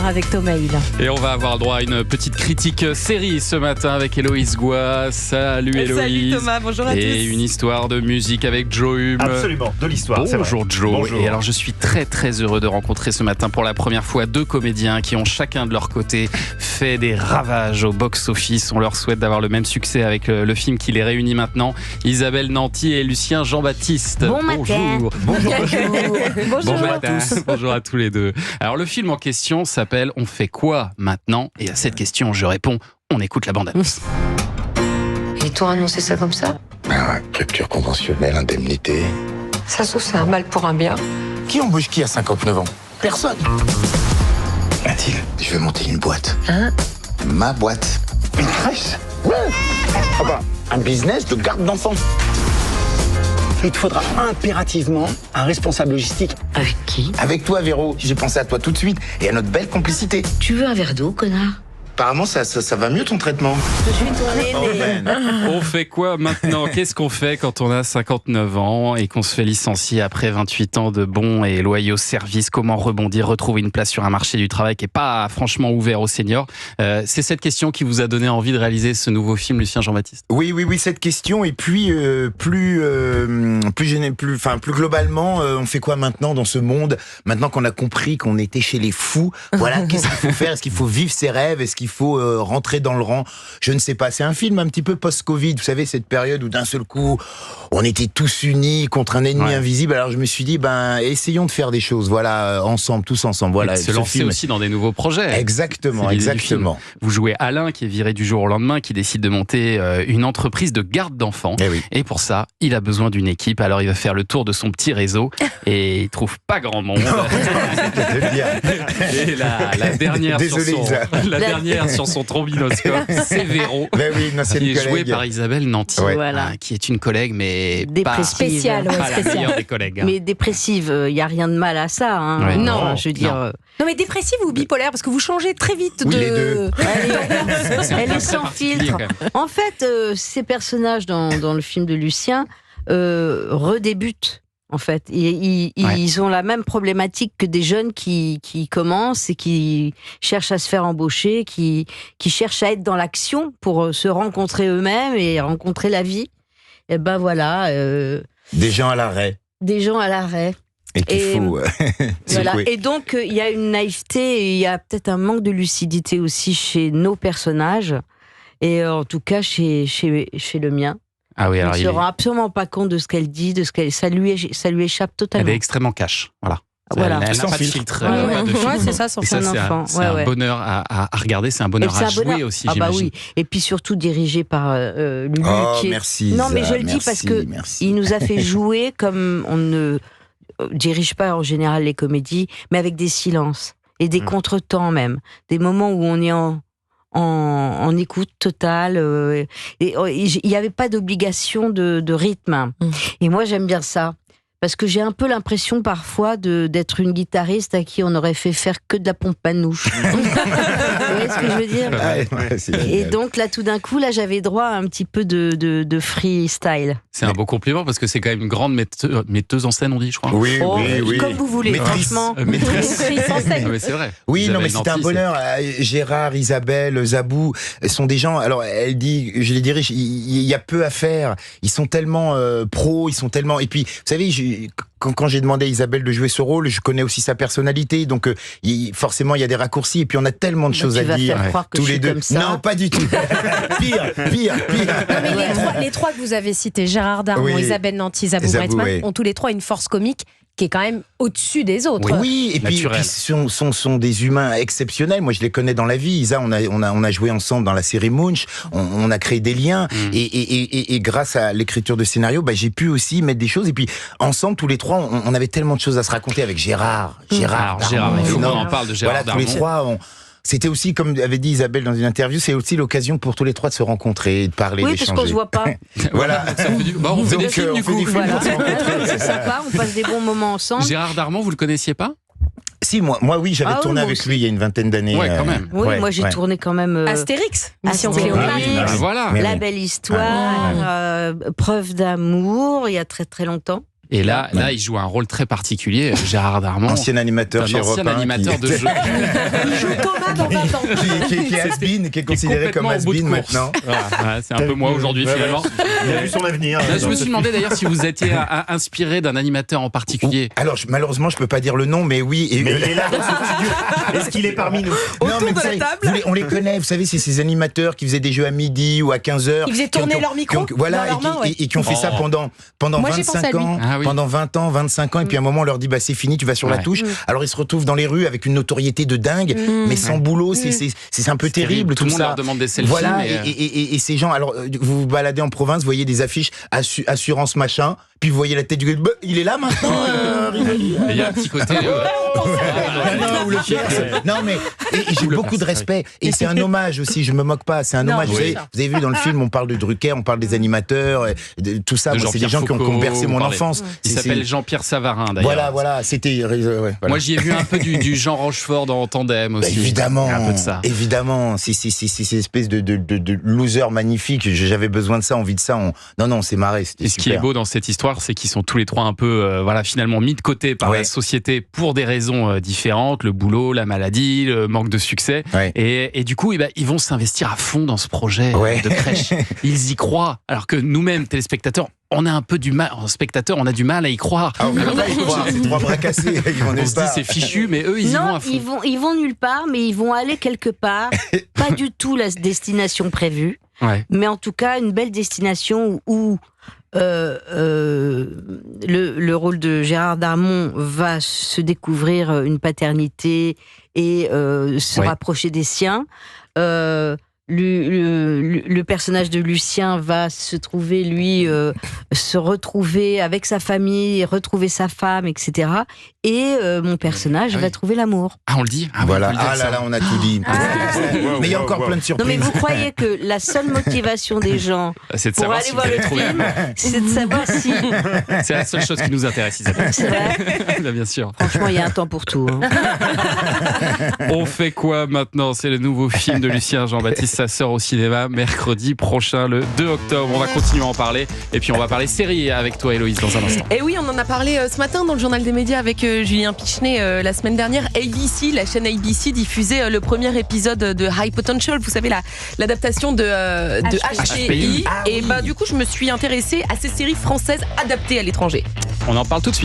avec Thomas Hill. Et on va avoir le droit à une petite critique série ce matin avec Héloïse Goua. Salut Héloïse. Salut Thomas, bonjour à tous. Et une histoire de musique avec Joe Hume. Absolument, de l'histoire. Bonjour Joe. Bonjour. Et alors je suis très très heureux de rencontrer ce matin pour la première fois deux comédiens qui ont chacun de leur côté fait des ravages au box-office. On leur souhaite d'avoir le même succès avec le film qui les réunit maintenant. Isabelle Nanty et Lucien Jean-Baptiste. Bon matin. Bonjour. Bonjour Bon à matin. tous. Bonjour à tous les deux. Alors le film en question s'appelle On fait quoi maintenant ? Et à cette question je réponds, on écoute la bande-annonce. Et toi, annoncé ça comme ça? Rupture conventionnelle, indemnité. Ça se trouve, c'est un mal pour un bien. Qui embauche qui à 59 ans? Personne. Mathilde, je vais monter une boîte. Hein? Ma boîte. Une crèche? Ouais. Ah bah, un business de garde d'enfants. Il te faudra impérativement un responsable logistique. Avec qui? Avec toi, Véro. J'ai pensé à toi tout de suite et à notre belle complicité. Tu veux un verre d'eau, connard? Apparemment, ça va mieux ton traitement. Je suis tournée. On fait quoi maintenant ? Qu'est-ce qu'on fait quand on a 59 ans et qu'on se fait licencier après 28 ans de bons et loyaux services ? Comment rebondir, retrouver une place sur un marché du travail qui n'est pas franchement ouvert aux seniors ? C'est cette question qui vous a donné envie de réaliser ce nouveau film, Lucien Jean-Baptiste ? Oui, cette question. Et puis, plus globalement, on fait quoi maintenant dans ce monde ? Maintenant qu'on a compris qu'on était chez les fous, voilà, qu'est-ce qu'il faut faire ? Est-ce qu'il faut vivre ses rêves ? Est-ce qu'il faut rentrer dans le rang ? Je ne sais pas. C'est un film un petit peu post-Covid. Vous savez, cette période où d'un seul coup, on était tous unis contre un ennemi invisible. Alors je me suis dit, essayons de faire des choses, voilà, ensemble, tous ensemble. Voilà, et de se lancer aussi dans des nouveaux projets. Exactement. Vous jouez Alain, qui est viré du jour au lendemain, qui décide de monter une entreprise de garde d'enfants. Et pour ça, il a besoin d'une équipe. Alors il va faire le tour de son petit réseau et il trouve pas grand monde. Et la dernière sur son trombinoscope, c'est Véro, qui est jouée par Isabelle Nanty, qui est une collègue, mais spéciale, pas la meilleure des collègues. Mais dépressive, il n'y a rien de mal à ça. Hein. Ouais. Non, je veux dire. Non, mais dépressive ou bipolaire, parce que vous changez très vite Oui, les deux. Elle est sans filtre. En fait, ces personnages dans le film de Lucien redébutent. En fait, ils ont la même problématique que des jeunes qui commencent et qui cherchent à se faire embaucher, qui cherchent à être dans l'action pour se rencontrer eux-mêmes et rencontrer la vie. Et ben voilà. Des gens à l'arrêt. Et qu'il faut. Voilà. Et donc, il y a une naïveté et il y a peut-être un manque de lucidité aussi chez nos personnages. Et en tout cas, chez le mien. Ah oui, alors il ne se rend absolument pas compte de ce qu'elle dit, ça lui échappe totalement. Elle est extrêmement cash, voilà. Elle n'a pas de filtre. C'est ça, sans ça, enfant. C'est un bonheur à regarder, c'est un bonheur à jouer aussi, j'imagine. Oui. Et puis surtout dirigé par Lulu. Merci. Non, mais je le dis parce que il nous a fait jouer comme on ne dirige pas en général les comédies, mais avec des silences et des contretemps même, des moments où on est en écoute totale, et il n'y avait pas d'obligation de rythme. Et moi j'aime bien ça, parce que j'ai un peu l'impression parfois d'être une guitariste à qui on aurait fait faire que de la pompe manouche. Vous voyez ce que je veux dire ? Et donc là tout d'un coup, j'avais droit à un petit peu de freestyle. C'est un beau compliment parce que c'est quand même une grande metteuse en scène, on dit, je crois. Oui. Comme vous voulez, franchement. Maîtrise en scène. Mais c'est vrai. Oui, Isabelle non, mais c'était un Nanty, bonheur. Gérard, Isabelle, Zabou, sont des gens. Alors, elle dit, je les dirige, il y a peu à faire. Ils sont tellement pros, ils sont tellement. Et puis, vous savez, quand j'ai demandé à Isabelle de jouer ce rôle, je connais aussi sa personnalité, donc forcément il y a des raccourcis et puis on a tellement de choses à dire tous les deux. Non, pas du tout. Pire. Non, mais les trois que vous avez cités, Gérard Darmon, Isabelle Nanty, Zabou Bretman, ont tous les trois une force comique qui est quand même au-dessus des autres. Oui, et puis sont des humains exceptionnels. Moi, je les connais dans la vie. Isa, on a joué ensemble dans la série Munch. On a créé des liens. Et grâce à l'écriture de scénario, j'ai pu aussi mettre des choses. Et puis, ensemble, tous les trois, on avait tellement de choses à se raconter avec Gérard. Gérard, il faut qu'on en parle de Gérard Darmon. Tous les trois, c'était aussi, comme avait dit Isabelle dans une interview, c'est aussi l'occasion pour tous les trois de se rencontrer, de parler, d'échanger. Oui, parce qu'on se voit pas. Voilà. On fait des films, du coup. C'est sympa, on passe des bons moments ensemble. Gérard Darmon, vous le connaissiez pas ? Si, moi oui, j'avais tourné avec lui il y a une vingtaine d'années. Ouais, quand même. Oui, moi j'ai tourné quand même. Astérix, Mission Cléopâtre. Voilà. La belle histoire, Preuve d'amour, il y a très très longtemps. Et là, il joue un rôle très particulier, Gérard Darmon. Ancien animateur chez Europe 1. Ancien animateur de jeu. Il joue Thomas dans 20 ans. Qui est has-been, qui est considéré comme has-been maintenant. Voilà, c'est un peu moi aujourd'hui finalement. Il a vu son avenir. Là, je me suis demandé d'ailleurs si vous étiez inspiré d'un animateur en particulier. Alors, malheureusement, je peux pas dire le nom, mais oui. Mais il est là dans ce studio. Est-ce qu'il est parmi nous? Autour de la table. On les connaît, vous savez, c'est ces animateurs qui faisaient des jeux à midi ou à 15h. Ils faisaient tourner leur micro voilà, dans leurs mains, et qui ont fait ça pendant Moi, j'ai pensé à 25 lui. ans, Ah oui. pendant 20 ans, 25 ans, et puis à un moment, on leur dit, bah, c'est fini, tu vas sur la touche. Alors, ils se retrouvent dans les rues avec une notoriété de dingue, mais sans boulot, c'est un peu terrible, Tout le tout monde ça. leur demande des selfies. Voilà, mais, et ces gens, alors, vous vous baladez en province, vous voyez des affiches assurance machin, puis vous voyez la tête du gars, il est là maintenant, il y a un petit côté. Non, mais j'ai beaucoup de respect. Et c'est un hommage aussi, je me moque pas, c'est un hommage. Vous avez vu dans le film, on parle de Drucker, on parle des animateurs, tout ça. Moi, c'est des gens qui ont bercé mon enfance. Il s'appelle Jean-Pierre Savarin d'ailleurs. Voilà, c'était. Voilà. Moi, j'y ai vu un peu du Jean Rochefort dans Tandem aussi. Évidemment, un peu de ça. Évidemment, c'est cette espèce de loser magnifique. J'avais besoin de ça, envie de ça. Non, on s'est marré. Et ce qui est beau dans cette histoire, c'est qu'ils sont tous les trois un peu, finalement mis de côté par la société pour des raisons différentes, le boulot, la maladie, le manque de succès. Ouais. Et du coup, ils vont s'investir à fond dans ce projet de crèche. Ils y croient, alors que nous-mêmes, téléspectateurs, on a un peu du mal, en spectateur, on a du mal à y croire. Ah oui, on va y croire, c'est trois bras cassés. On se dit c'est fichu, mais eux ils y vont à fond. Ils vont nulle part, mais ils vont aller quelque part. Pas du tout la destination prévue, mais en tout cas une belle destination où le rôle de Gérard Darmon va se découvrir une paternité et se rapprocher des siens. Le personnage de Lucien va se trouver, se retrouver avec sa famille, retrouver sa femme, etc. Et mon personnage va trouver l'amour. Ah, on le dit. Voilà. Là, on a tout dit. Mais il y a encore plein de surprises. Non, mais vous croyez que la seule motivation des gens pour aller voir le film, c'est de savoir si... C'est la seule chose qui nous intéresse, Isabelle. C'est vrai. Bien sûr. Franchement, il y a un temps pour tout. On fait quoi maintenant? C'est le nouveau film de Lucien Jean-Baptiste. Ça sort au cinéma mercredi prochain, le 2 octobre. On va continuer à en parler. Et puis on va parler série avec toi, Héloïse, dans un instant. Et oui, on en a parlé ce matin dans le Journal des médias avec Julien Pichenet la semaine dernière. ABC, la chaîne ABC, diffusait le premier épisode de High Potential. Vous savez, l'adaptation de HPI. Et du coup, je me suis intéressée à ces séries françaises adaptées à l'étranger. On en parle tout de suite.